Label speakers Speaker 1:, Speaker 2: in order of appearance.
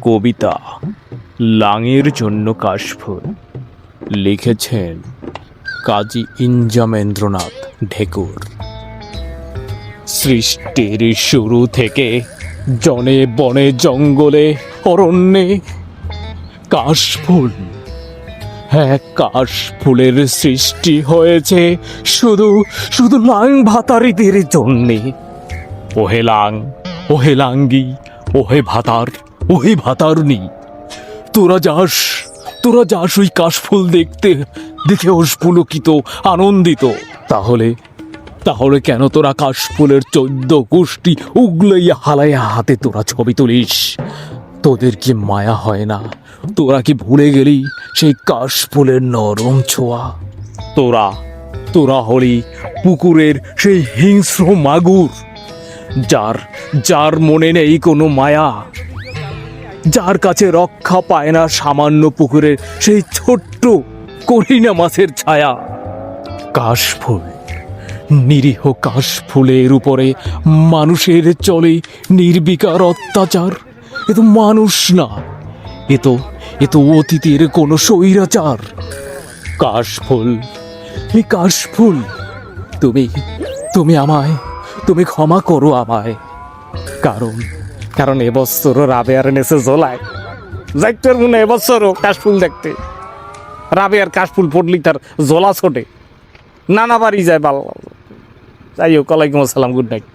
Speaker 1: কবিতা লাঙের জন্য কাশফুল লিখেছেন কাজী ইনজামেন্দ্রনাথ ঢেকুর। সৃষ্টির শুরু থেকে জনে বনে জঙ্গলে অরণ্যে কাশফুল, হ্যাঁ কাশফুলের সৃষ্টি হয়েছে শুধু শুধু লাং ভাতারিদের জন্যে। ওহে লাং, ওহে লাঙ্গি, ওহে ভাতার, ওহে ভাতারনি, তোরা যাস ওই কাশফুল দেখতে, দেখে পুলকিত আনন্দিত। তাহলে কেন তোরা কাশফুলের 14 গোষ্ঠী উগলাইয়া হালাইয়া হাতে তোরা ছবি তুলিস? তোদের কি মায়া হয় না? তোরা কি ভুলে গেলি সেই কাশফুলের নরম ছোঁয়া? তোরা হলি পুকুরের সেই হিংস্র মাগুর, যার মনে নেই কোনো মায়া, যার কাছে রক্ষা পায় না সামান্য পুকুরের সেই ছোট্ট করিনা মাছের ছায়া। কাশফুল, নিরীহ কাশফুলের উপরে মানুষের চলে নির্বিকার অত্যাচার। এ তো মানুষ না, এ তো অতীতের কোনো স্বৈরাচার। কাশফুল, এই কাশফুল, তুমি ক্ষমা করো আমায়, কারণ এবছর রাবেয়ার নেছে জোলায় যাইতের মনে এবছরও কাশফুল দেখতে। রাবেয়ার কাশফুল পড়লি তার জোলা ছোটে, নানা বাড়ি যায়। ভালো যাই হোক, ওয়ালাইকুম আসসালাম, গুড নাইট।